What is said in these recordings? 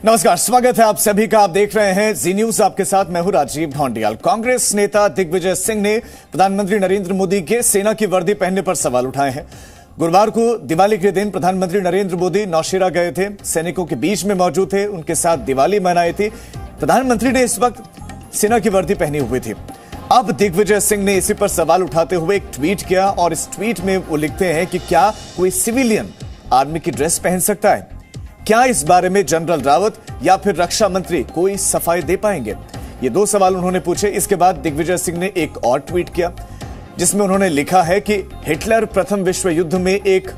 नमस्कार, स्वागत है आप सभी का। आप देख रहे हैं जी न्यूज, आपके साथ मैं हूं राजीव ढोंडियाल। कांग्रेस नेता दिग्विजय सिंह ने प्रधानमंत्री नरेंद्र मोदी के सेना की वर्दी पहनने पर सवाल उठाए हैं। गुरुवार को दिवाली के दिन प्रधानमंत्री नरेंद्र मोदी नौशेरा गए थे, सैनिकों के बीच में मौजूद थे, उनके साथ दिवाली मनाई थी। प्रधानमंत्री ने इस वक्त सेना की वर्दी पहनी हुई थी। अब दिग्विजय सिंह ने इसी पर सवाल उठाते हुए एक ट्वीट किया और इस ट्वीट में वो लिखते हैं कि क्या कोई सिविलियन आर्मी की ड्रेस पहन सकता है? क्या इस बारे में जनरल रावत या फिर रक्षा मंत्री कोई सफाई दे पाएंगे? ये दो सवाल उन्होंने पूछे। इसके बाद दिग्विजय सिंह ने एक और ट्वीट किया जिसमें उन्होंने लिखा है कि हिटलर प्रथम विश्व युद्ध में एक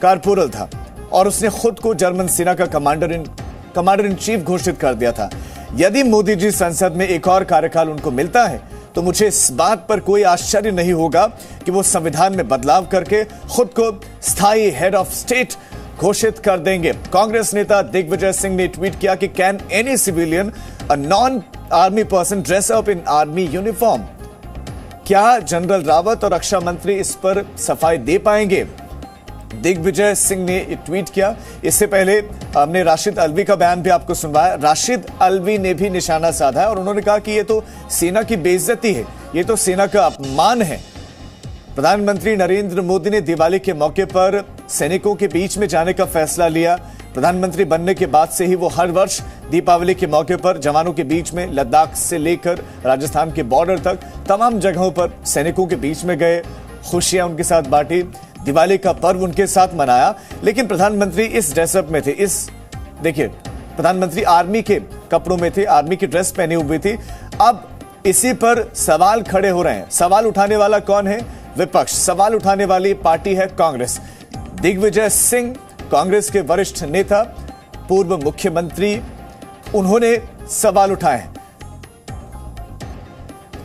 कारपोरल था और उसने खुद को जर्मन सेना का कमांडर इन चीफ घोषित कर दिया था। यदि मोदी जी संसद में एक और कार्यकाल उनको मिलता है तो मुझे इस बात पर कोई आश्चर्य नहीं होगा कि वो संविधान में बदलाव करके खुद को स्थायी हेड ऑफ स्टेट घोषित कर देंगे। कांग्रेस नेता दिग्विजय सिंह ने ट्वीट किया कि can any civilian a non army person dress up in army uniform? क्या जनरल रावत और रक्षा मंत्री इस पर सफाई दे पाएंगे? दिग्विजय सिंह ने ट्वीट किया। इससे पहले हमने राशिद अल्वी का बयान भी आपको सुनवाया। राशिद अल्वी ने भी निशाना साधा है और उन्होंने कहा कि ये तो सेना की बेइज्जती है, ये तो सेना का अपमान है। प्रधानमंत्री नरेंद्र मोदी ने दिवाली के मौके पर सैनिकों के बीच में जाने का फैसला लिया। प्रधानमंत्री बनने के बाद से ही वो हर वर्ष दीपावली के मौके पर जवानों के बीच में लद्दाख से लेकर राजस्थान के बॉर्डर तक तमाम जगहों पर सैनिकों के बीच में गए, खुशियां उनके साथ बांटी, दिवाली का पर्व उनके साथ मनाया। लेकिन प्रधानमंत्री इस ड्रेसअप में थे। देखिए, प्रधानमंत्री आर्मी के कपड़ों में थे, आर्मी की ड्रेस पहनी हुई थी। अब इसी पर सवाल खड़े हो रहे हैं। सवाल उठाने वाला कौन है? विपक्ष। सवाल उठाने वाली पार्टी है कांग्रेस। दिग्विजय सिंह कांग्रेस के वरिष्ठ नेता, पूर्व मुख्यमंत्री, उन्होंने सवाल उठाए हैं।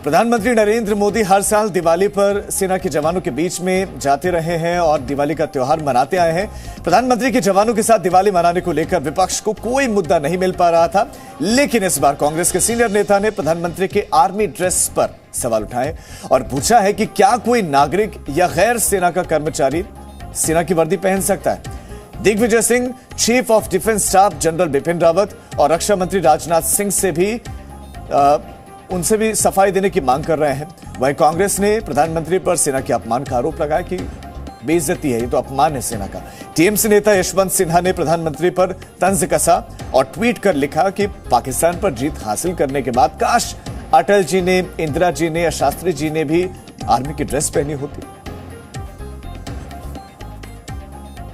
प्रधानमंत्री नरेंद्र मोदी हर साल दिवाली पर सेना के जवानों के बीच में जाते रहे हैं और दिवाली का त्योहार मनाते आए हैं। प्रधानमंत्री के जवानों के साथ दिवाली मनाने को लेकर विपक्ष को कोई मुद्दा नहीं मिल पा रहा था, लेकिन इस बार कांग्रेस के सीनियर नेता ने प्रधानमंत्री के आर्मी ड्रेस पर सवाल उठाए और पूछा है कि क्या कोई नागरिक या गैर सेना का कर्मचारी सेना की वर्दी पहन सकता है? Digvijay Singh chief of defence staff general Bipin Rawat और रक्षा मंत्री राजनाथ सिंह से भी उनसे भी सफाई देने की मांग कर रहे हैं। वहीं कांग्रेस ने प्रधानमंत्री पर सेना के अपमान का आरोप लगाया कि बेइज्जती है, ये तो अपमान है सेना का। टीएमसी नेता यशवंत सिन्हा ने प्रधानमंत्री पर तंज कसा और ट्वीट कर लिखा कि पाकिस्तान पर जीत हासिल करने के बाद काश अटल जी ने, इंदिरा जी ने या शास्त्री जी ने भी आर्मी की ड्रेस पहनी होती।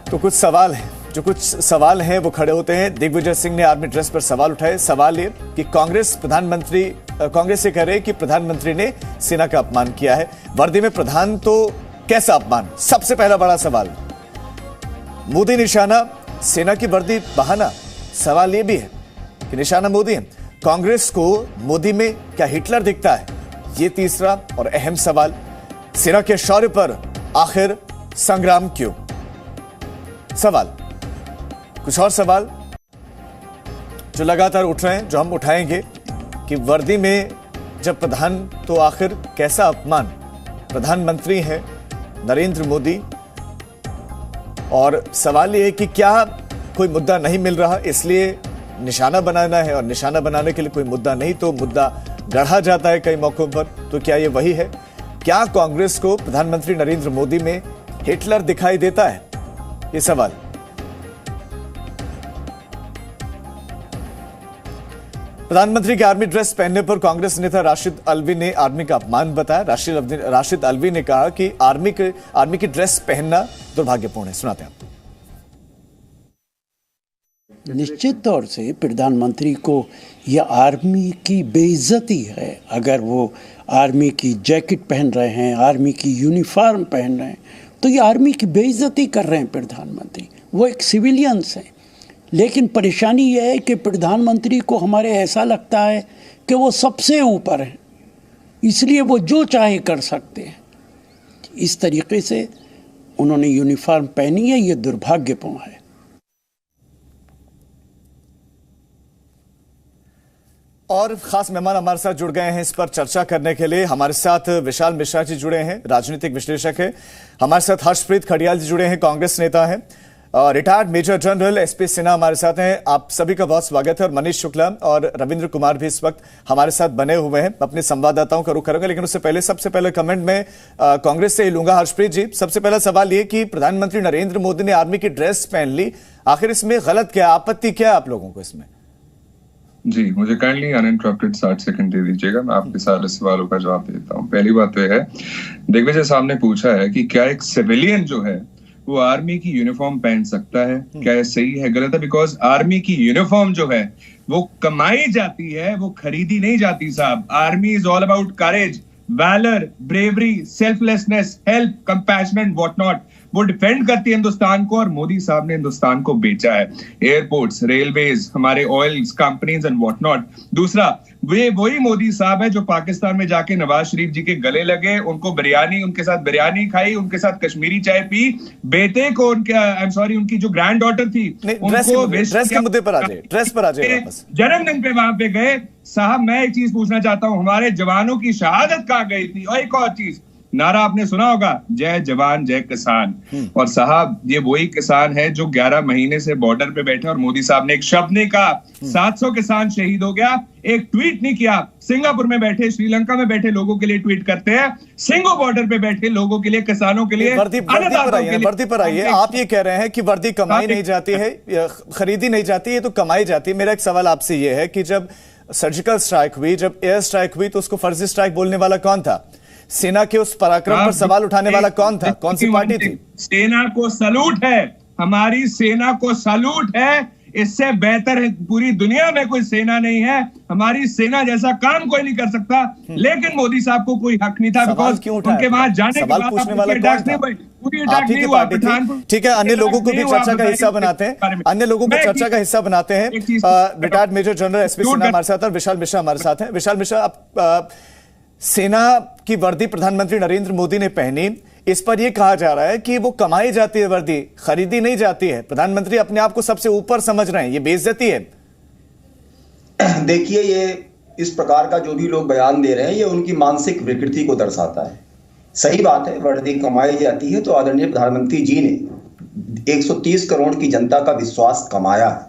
तो कुछ सवाल हैं वो खड़े होते हैं। दिग्विजय सिंह ने आर्मी ड्रेस पर सवाल उठाए। सवाल ये कि कांग्रेस से कह रहे कि प्रधानमंत्री ने सेना का अपमान किया है। वर्दी में प्रधान तो कैसा अपमान? सबसे पहला बड़ा सवाल। मोदी निशाना, सेना की वर्दी बहाना। सवाल ये भी है कि निशाना मोदी है। कांग्रेस को मोदी में क्या हिटलर दिखता है? ये तीसरा और अहम सवाल। सेना के शौर्य पर आखिर संग्राम क्यों? कुछ और सवाल जो लगातार उठ रहे हैं, जो हम उठाएंगे कि वर्दी में जब प्रधान तो आखिर कैसा अपमान? प्रधानमंत्री हैं नरेंद्र मोदी और सवाल यह है कि क्या कोई मुद्दा नहीं मिल रहा इसलिए निशाना बनाना है और निशाना बनाने के लिए कोई मुद्दा नहीं तो मुद्दा गढ़ा जाता है कई मौकों पर। तो क्या ये वही है? क्या कांग्रेस को प्रधानमंत्री नरेंद्र मोदी में हिटलर दिखाई देता है? ये सवाल। प्रधानमंत्री के आर्मी ड्रेस पहनने पर कांग्रेस नेता राशिद अल्वी ने आर्मी का अपमान बताया। राशिद अल्वी ने कहा कि आर्मी की ड्रेस पहनना दुर्भाग्यपूर्ण है। सुनाते हैं। निश्चित तौर से प्रधानमंत्री को यह आर्मी की बेइज्जती है। अगर वो आर्मी की जैकेट पहन रहे हैं, आर्मी की यूनिफॉर्म पहन रहे हैं, तो ये आर्मी की बेइज्जती कर रहे हैं प्रधानमंत्री। वो एक सिविलियंस हैं। लेकिन परेशानी यह है कि प्रधानमंत्री को हमारे ऐसा लगता है कि वो सबसे ऊपर हैं, इसलिए वो जो चाहे कर सकते हैं। इस तरीके से उन्होंने यूनिफॉर्म पहनी है, ये दुर्भाग्यपूर्ण है। और खास मेहमान हमारे साथ जुड़ गए हैं इस पर चर्चा करने के लिए। हमारे साथ विशाल मिश्रा जी जुड़े हैं, राजनीतिक विश्लेषक हैं। हमारे साथ हर्षप्रीत खडियाल जी जुड़े हैं, कांग्रेस नेता हैं। Retired major general SP Sinha हमारे साथ हैं। आप सभी का बहुत स्वागत है। और मनीष शुक्ला और रविंद्र कुमार भी इस वक्त हमारे साथ बने हुए हैं। अपने संवाददाताओं का रुख करेंगे, लेकिन उससे पहले सबसे पहले कमेंट में कांग्रेस से ही लूंगा। हर्षप्रीत जी, सबसे पहला सवाल ये कि प्रधानमंत्री नरेंद्र मोदी ने आर्मी की ड्रेस पहन ली, आखिर इसमें गलत क्या, आपत्ति क्या है आप लोगों को इसमें? जी, मुझे काइंडली अनइंटरप्टेड 60 सेकंड दे दीजिएगा, मैं आपके सारे सवालों का जवाब देता हूँ। पहली बात तो है, दिग्विजय साहब ने पूछा है कि क्या एक सिविलियन जो है वो आर्मी की यूनिफॉर्म पहन सकता है, क्या ये सही है गलत है? बिकॉज आर्मी की यूनिफॉर्म जो है वो कमाई जाती है, वो खरीदी नहीं जाती साहब। Army is all about courage, valour, bravery, selflessness, help, compassionate, what not. वो डिफेंड करती है हिंदुस्तान को, और मोदी साहब ने हिंदुस्तान को बेचा है। एयरपोर्ट्स, रेलवेज, हमारे oil companies and what not. दूसरा, वे वही मोदी साहब है जो पाकिस्तान में जाके नवाज शरीफ जी के गले लगे, उनको बिरयानी, उनके साथ बिरयानी खाई, उनके साथ कश्मीरी चाय पी, बेटे को उनके उनकी जो ग्रैंड डॉटर थी उनको ड्रेस के मुद्दे पर आ जाए, ड्रेस पर आ जाए वापस। जन्मदिन पे वहां पे गए साहब। मैं एक चीज पूछना चाहता हूं, हमारे जवानों की शहादत कहां गई थी? और एक और चीज, नारा आपने सुना होगा, जय जवान जय किसान। और साहब ये वही किसान है जो 11 महीने से बॉर्डर पे बैठे, और मोदी साहब ने एक शब्द नहीं कहा। 700 किसान शहीद हो गया, एक ट्वीट नहीं किया। सिंगापुर में बैठे, श्रीलंका में बैठे लोगों के लिए ट्वीट करते हैं, सिंगो बॉर्डर पे बैठे लोगों के लिए, किसानों के लिए। वर्दी पर आइए। आप ये कह रहे हैं कि वर्दी कमाई नहीं जाती है, खरीदी नहीं जाती है, तो कमाई जाती है। मेरा एक सवाल आपसे ये है कि जब सर्जिकल स्ट्राइक हुई, जब एयर स्ट्राइक हुई, तो उसको फर्जी स्ट्राइक बोलने वाला कौन था? सेना के उस पराक्रम पर सवाल उठाने वाला कौन था? कौन सी पार्टी थी? सेना को सलूट है, हमारी सेना को सलूट है। इससे बेहतर है पूरी दुनिया में कोई सेना नहीं है। हमारी सेना जैसा काम कोई नहीं कर सकता। लेकिन मोदी साहब को कोई हक नहीं था, बिकॉज उनके वहां जाने के बाद पूछने वाला कौन था? आप ही की पार्टी थी। ठीक है, अन्य लोगों को भी चर्चा का हिस्सा बनाते हैं, अन्य लोगों को चर्चा का हिस्सा बनाते हैं। Retired major general SP Sinha हमारे साथ और विशाल मिश्रा हमारे साथ हैं। विशाल मिश्रा, आप सेना की वर्दी प्रधानमंत्री नरेंद्र मोदी ने पहनी, इस पर यह कहा जा रहा है कि वो कमाई जाती है वर्दी, खरीदी नहीं जाती है। प्रधानमंत्री अपने आप को सबसे ऊपर समझ रहे हैं, ये बेइज्जती है। देखिए, ये इस प्रकार का जो भी लोग बयान दे रहे हैं, ये उनकी मानसिक विकृति को दर्शाता है। सही बात है, वर्दी कमाई जाती है, तो आदरणीय प्रधानमंत्री जी ने 130 करोड़ की जनता का विश्वास कमाया है,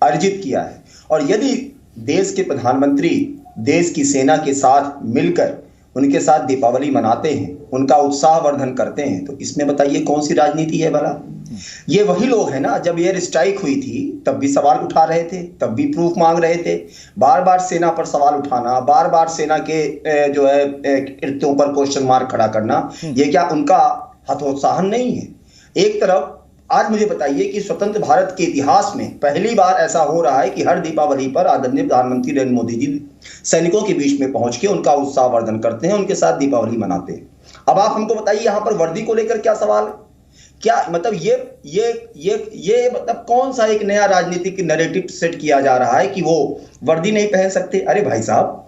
अर्जित किया है। और यदि देश के प्रधानमंत्री देश की सेना के साथ मिलकर उनके साथ दीपावली मनाते हैं, उनका उत्साह वर्धन करते हैं, तो इसमें बताइए कौन सी राजनीति है भला? ये वही लोग हैं ना, जब एयर स्ट्राइक हुई थी तब भी सवाल उठा रहे थे, तब भी प्रूफ मांग रहे थे। बार बार सेना पर सवाल उठाना, बार बार सेना के जो है कृत्यों पर क्वेश्चन मार्क खड़ा करना, ये क्या उनका हतोत्साहन नहीं है? एक तरफ आज मुझे बताइए कि स्वतंत्र भारत के इतिहास में पहली बार ऐसा हो रहा है कि हर दीपावली पर आदरणीय प्रधानमंत्री नरेंद्र मोदी जी सैनिकों के बीच में पहुंच के उनका उत्साह वर्धन करते हैं, उनके साथ दीपावली मनाते हैं। अब आप हमको बताइए, यहां पर वर्दी को लेकर क्या सवाल है? क्या मतलब ये मतलब कौन सा एक नया राजनीतिक नैरेटिव सेट किया जा रहा है कि वो वर्दी नहीं पहन सकते? अरे भाई साहब,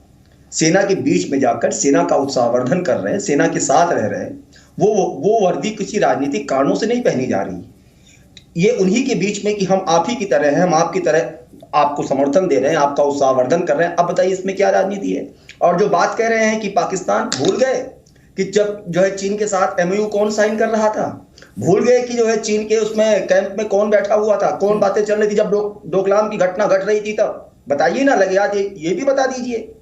सेना के बीच में जाकर सेना का उत्साह वर्धन कर रहे हैं, सेना के साथ रह रहे हैं, वो वर्दी किसी राजनीतिक कारणों से नहीं पहनी जा रही। ये उन्हीं के बीच में कि हम आप ही की तरह हैं, हम आपकी तरह आपको समर्थन दे रहे हैं, आपका उत्साह वर्धन कर रहे हैं। अब बताइए इसमें क्या राजनीति है? और जो बात कह रहे हैं कि पाकिस्तान भूल गए कि जब जो है चीन के साथ MOU कौन साइन कर रहा था, भूल गए कि जो है चीन के उसमें कैंप में कौन बैठा हुआ था, कौन बातें चल रही थी जब डोकलाम की घटना घट रही थी, तब बताइए ना, लगे आज ये भी बता दीजिए।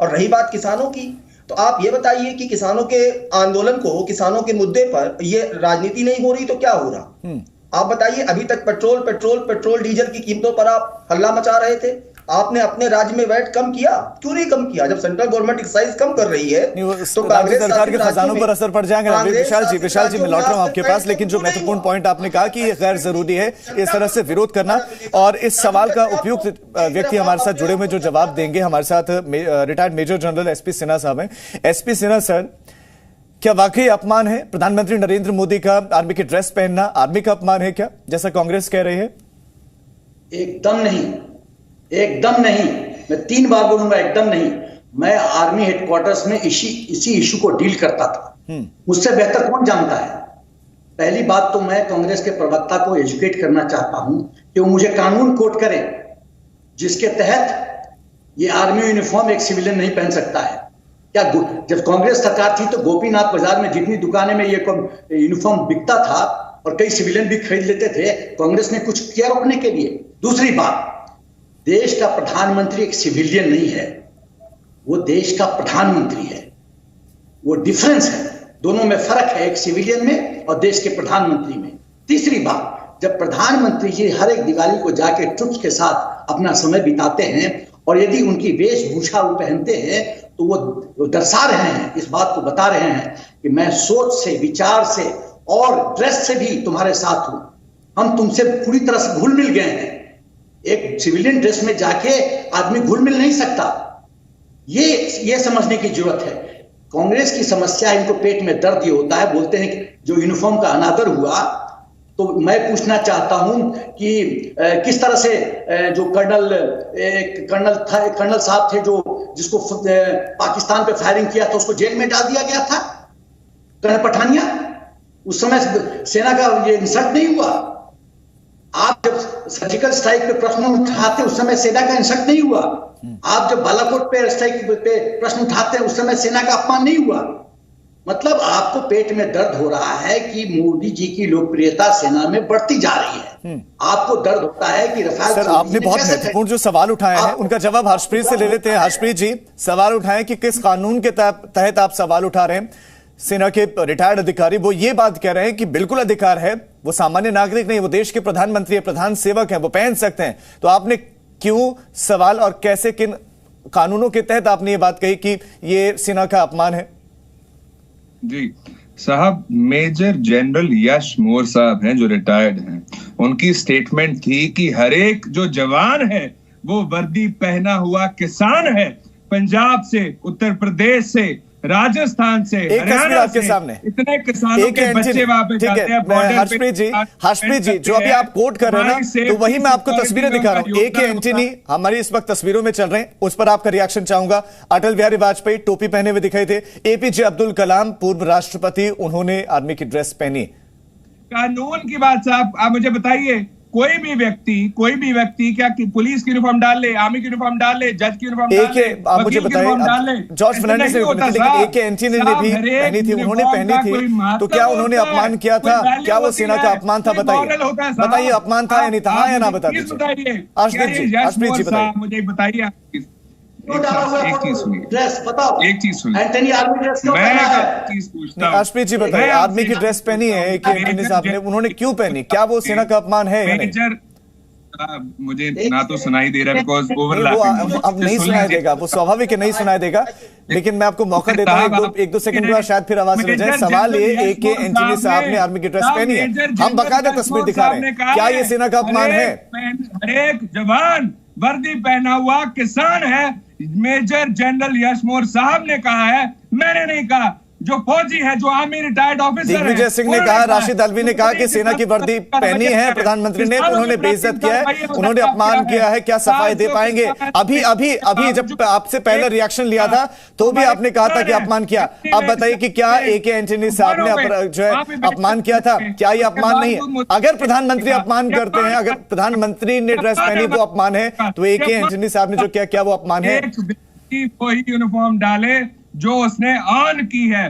और रही बात किसानों की, तो आप ये बताइए कि किसानों के आंदोलन को, किसानों के मुद्दे पर ये राजनीति नहीं हो रही तो क्या हो रहा? आप बताइए, अभी तक पेट्रोल डीजल की कीमतों पर आप हल्ला मचा रहे थे। आपने अपने राज्य में वैट कम किया, क्यों नहीं कम किया? जब सेंट्रल गवर्नमेंट एक्साइज कम कर रही है तो कांग्रेस सरकार के खजानों पर असर पड़ जाएगा। विशाल जी मैं लौट रहा हूं आपके पास, लेकिन जो महत्वपूर्ण पॉइंट आपने कहा कि ये गैर जरूरी है इस तरह से विरोध करना, और इस सवाल का उपयुक्त व्यक्ति हमारे साथ जुड़े हुए जो जवाब देंगे, हमारे साथ retired major general SP Sinha साहब हैं। एसपी सिन्हा सर, क्या वाकई अपमान है प्रधानमंत्री नरेंद्र मोदी का आर्मी की ड्रेस पहनना? आर्मी का अपमान है क्या, जैसा कांग्रेस कह रही है? एकदम नहीं, एकदम नहीं। मैं 3 बार बोलूंगा, एकदम नहीं। मैं आर्मी हेडक्वार्टर्स में इसी इशू को डील करता था, मुझसे बेहतर कौन जानता है। पहली बात तो मैं कांग्रेस के प्रवक्ता को एजुकेट करना चाहता हूं कि वो मुझे कानून कोट करे जिसके तहत ये आर्मी यूनिफॉर्म एक सिविलियन नहीं पहन सकता है। क्या जब कांग्रेस सरकार थी तो गोपीनाथ बाजार में जितनी दुकानें में ये यूनिफॉर्म बिकता था और कई सिविलियन भी खरीद लेते थे। कांग्रेस ने कुछ किया रोकने के लिए? दूसरी बात, देश का प्रधानमंत्री एक सिविलियन नहीं है, वो देश का प्रधानमंत्री है। वो डिफरेंस है, दोनों में फर्क है, एक सिविलियन में और देश के प्रधानमंत्री में। तीसरी बात, जब प्रधानमंत्री जी हर एक दिवाली को जाके ट्रुप्स के साथ अपना समय बिताते हैं और यदि उनकी वेशभूषा वो पहनते हैं तो वो दर्शा रहे हैं, इस बात को बता रहे हैं कि मैं सोच से, विचार से और ड्रेस से भी तुम्हारे साथ हूं, हम तुमसे पूरी तरह से घुल मिल गए हैं। एक सिविलियन ड्रेस में जाके आदमी घुल मिल नहीं सकता, ये समझने की जरूरत है। कांग्रेस की समस्या, इनको पेट में दर्द ये होता है, बोलते हैं कि जो यूनिफॉर्म का अनादर हुआ, तो मैं पूछना चाहता हूं कि किस तरह से जो कर्नल साहब थे जो जिसको पाकिस्तान पे फायरिंग किया था उसको जेल में डाल दिया गया था, कर्नल पठानिया, उस समय सेना का ये इंसल्ट नहीं हुआ? आप जब सर्जिकल स्ट्राइक पे प्रश्न उठाते उस समय सेना का इंसल्ट नहीं हुआ? आप जब बालाकोट पे स्ट्राइक पे प्रश्न उठाते हैं उस समय सेना का अपमान नहीं हुआ? मतलब आपको पेट में दर्द हो रहा है कि मोदी जी की लोकप्रियता सेना में बढ़ती जा रही है। आपको दर्द होता है कि रफाल। सर, आपने बहुत महत्वपूर्ण जो सवाल उठाए हैं उनका जवाब हर्षप्रीत से ले लेते हैं। हर्षप्रीत जी, सवाल उठाए कि किस कानून के तहत आप सवाल उठा रहे हैं। सेना के रिटायर्ड अधिकारी वो ये बात कह रहे हैं कि बिल्कुल अधिकार है, वो सामान्य नागरिक नहीं, वो देश के प्रधानमंत्री है, प्रधान सेवक हैं, वो पहन सकते हैं। तो आपने क्यों सवाल और कैसे, किन कानूनों के तहत आपने ये बात कही कि ये सेना का अपमान है? जी साहब, मेजर जनरल यश मोर साहब हैं जो रिटायर्ड हैं, उनकी स्टेटमेंट थी कि हर एक जो जवान है वो वर्दी पहना हुआ किसान है, पंजाब से, उत्तर प्रदेश से, राजस्थान से, हरियाणा आपके सामने इतने किसानों के बच्चे वहां पे जाते हैं। हर्षप्रीत जी, जो अभी आप कोट कर रहे हैं ना, तो वही मैं आपको तस्वीरें दिखा रहा हूँ। AK एंटनी हमारी इस वक्त तस्वीरों में चल रहे हैं, उस पर आपका रिएक्शन चाहूंगा। अटल बिहारी वाजपेयी टोपी पहने हुए दिखाई थे। APJ अब्दुल कलाम पूर्व राष्ट्रपति, उन्होंने आर्मी की ड्रेस पहनी। कानून की बात साहब, आप मुझे बताइए, कोई भी व्यक्ति क्या कि पुलिस की यूनिफॉर्म डाल ले, आर्मी की यूनिफॉर्म डाल ले, जज की यूनिफॉर्म डाल ले, आप मुझे बताइए, जॉर्ज फर्नांडिस ने लेकिन AK एंटनी ने भी पहनी थी, उन्होंने पहनी थी, तो क्या उन्होंने अपमान किया था? क्या वो सेना का अपमान था? बताइए अपमान था या नहीं था? हाँ या ना बता दीजिए। हर्षप्रीत जी बताइए, मुझे बताइए। एक चीज सुनिए, हर्षप्रीत जी बताइए, आर्मी की ड्रेस पहनी है AK एंटनी साहब ने, उन्होंने क्यों पहनी? क्या वो सेना का अपमान है या नहीं? मुझे ना तो सुनाई दे रहा है, बिकॉज़ ओवरलैपिंग। अब नहीं सुनाई देगा, वो स्वाभाविक है, नहीं सुनाई देगा, लेकिन मैं आपको मौका देता हूं एक दो सेकंड बाद शायद फिर आवाज रह जाए। सवाल ये, AK एंटनी साहब ने आर्मी की ड्रेस पहनी है, हम बकायदा तस्वीर दिखा रहे हैं, क्या ये सेना का अपमान है? हर एक जवान वर्दी पहना हुआ किसान है, मेजर जनरल यश मोर साहब ने कहा है, मैंने नहीं कहा। जो फौजी है, जो आर्मी रिटायर्ड ऑफिसर है, दिग्विजय सिंह ने कहा, राशिद अलवी ने कहा कि सेना की वर्दी पहनी है प्रधानमंत्री ने, उन्होंने बेइज्जत किया है, उन्होंने अपमान किया है, क्या सफाई दे पाएंगे? अभी जब आपसे पहले रिएक्शन लिया था तो भी आपने कहा था कि अपमान किया। अब बताइए कि क्या AK एंटनी साहब ने जो है अपमान किया था? क्या ये अपमान नहीं है? अगर प्रधानमंत्री अपमान करते हैं, अगर प्रधानमंत्री ने ड्रेस पहनी वो अपमान है, तो AK एंटनी साहब ने जो किया, क्या वो अपमान है? वही यूनिफॉर्म डाले जो उसने ऑन की है।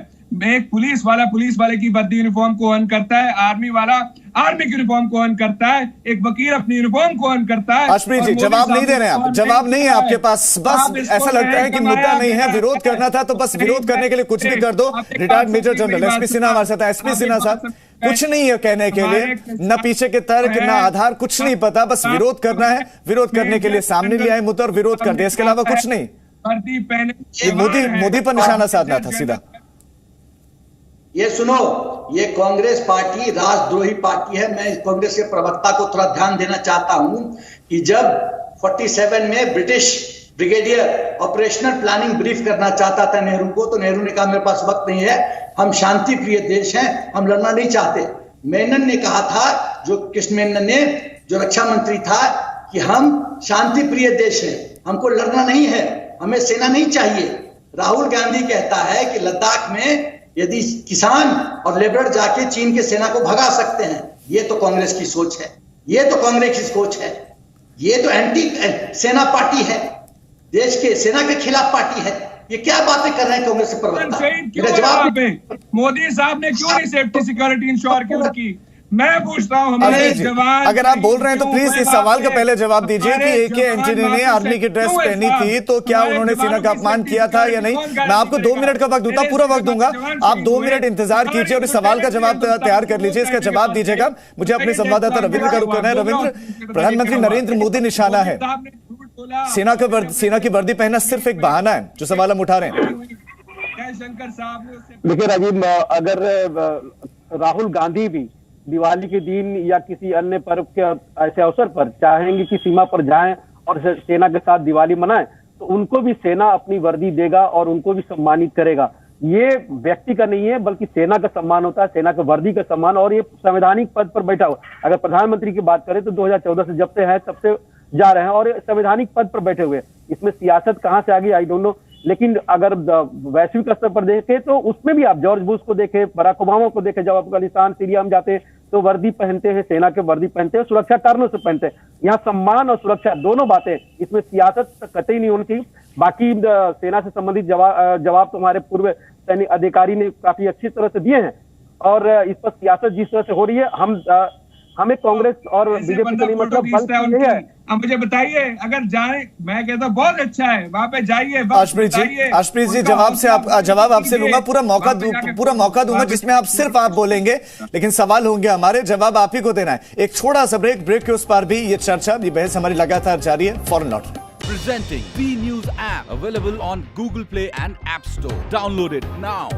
एक पुलिस वाले की वर्दी यूनिफॉर्म को ऑन करता है, आर्मी वाला आर्मी की यूनिफॉर्म को ऑन करता है, एक वकील अपनी यूनिफॉर्म को ऑन करता है। हर्षप्रीत जी, जवाब नहीं दे रहे हैं आप, जवाब नहीं है आपके पास, बस ऐसा लगता है कि मुद्दा नहीं है, विरोध करना था तो बस विरोध करने के लिए कुछ भी कर दो। Retired major general SP Sinha हमारे साथ है। SP सिन्हा साहब, कुछ नहीं है कहने के लिए, न पीछे के तर्क, न आधार, कुछ नहीं पता, बस विरोध करना है, विरोध करने के लिए सामने ले आए मुद्दा और विरोध कर दिया, इसके अलावा कुछ नहीं। मोदी पर निशाना साधना था सीधा। ये सुनो, ये कांग्रेस पार्टी राष्ट्रद्रोही पार्टी है। मैं कांग्रेस के प्रवक्ता को थोड़ा ध्यान देना चाहता हूं कि जब 47 में British brigadier operational planning brief करना चाहता था नेहरू को, तो नेहरू ने कहा मेरे पास वक्त नहीं है, हम शांति प्रिय देश हैं, हम लड़ना नहीं चाहते। मेनन ने कहा था, जो कृष्ण मेनन ने, जो रक्षा मंत्री था, कि हम शांति प्रिय देश हैं, हमको लड़ना नहीं है, हमें सेना नहीं चाहिए। राहुल गांधी कहता है कि लद्दाख में यदि किसान और लेबर जाके चीन के सेना को भगा सकते हैं। ये तो कांग्रेस की सोच है, ये तो कांग्रेस की सोच है, ये तो एंटी सेना पार्टी है, देश के सेना के खिलाफ पार्टी है। ये क्या बातें कर रहे हैं कांग्रेस के प्रवक्ता? मोदी साहब ने क्यों नहीं सेफ्टी सिक्योरिटी इंश्योर की उनकी? मैं पूछता हूँ हमारे अजय जी, जवान, अगर आप बोल रहे हैं तो प्लीज इस सवाल का पहले जवाब दीजिए कि AK एंटनी ने आर्मी की ड्रेस पहनी थी तो क्या उन्होंने सेना का अपमान किया था या नहीं? मैं आपको 2 मिनट का वक्त दूंगा, पूरा वक्त दूंगा, आप 2 मिनट इंतजार कीजिए और इस सवाल का जवाब तैयार कर लीजिए। इसका जवाब दीजिएगा। मुझे अपने संवाददाता रविंद्र का रुख करना है। रविंद्र, प्रधानमंत्री नरेंद्र मोदी निशाना है, सेना की वर्दी पहनना सिर्फ एक बहाना है जो सवाल हम उठा रहे हैं। जयशंकर साहब ने देखिए राजीव, अगर राहुल गांधी भी दिवाली के दिन या किसी अन्य पर्व के ऐसे अवसर पर चाहेंगे कि सीमा पर जाएं और सेना के साथ दिवाली मनाएं, तो उनको भी सेना अपनी वर्दी देगा और उनको भी सम्मानित करेगा। ये व्यक्ति का नहीं है बल्कि सेना का सम्मान होता है, सेना का वर्दी का सम्मान। और ये संवैधानिक पद पर बैठा हुआ, अगर प्रधानमंत्री की बात करें तो 2014 से जब से है तब से जा रहे हैं और संवैधानिक पद पर बैठे हुए। इसमें सियासत कहां से आ गई आई डोंट नो, लेकिन अगर वैश्विक स्तर पर देखें तो उसमें भी आप जॉर्ज बुश को देखें, बराक ओबामा को देखें, जब अफगानिस्तान सीरिया में जाते तो वर्दी पहनते हैं, सेना के वर्दी पहनते हैं, सुरक्षा कारणों से पहनते हैं। यहाँ सम्मान और सुरक्षा दोनों बातें, इसमें सियासत कतई नहीं होनी चाहिए। बाकी सेना से संबंधित जवाब तो हमारे पूर्व सैनिक अधिकारी ने काफी अच्छी तरह से दिए हैं और इस पर सियासत जिस तरह से हो रही है, हमें कांग्रेस और बीजेपी का नहीं मतलब बल्कि ये है। अब मुझे बताइए, अगर जाए, मैं कहता हूं बहुत अच्छा है, वहां पे जाइए। आशुप्रीत जी, जवाब आपसे लूंगा, पूरा मौका दूंगा जिसमें आप बोलेंगे, लेकिन सवाल होंगे हमारे, जवाब आप ही को देना है। एक छोटा सा ब्रेक के उस पार भी ये चर्चा, ये बहस हमारी लगातार जारी है। फॉरन लौट Presenting B News app available on Google Play and App Store. Download it now.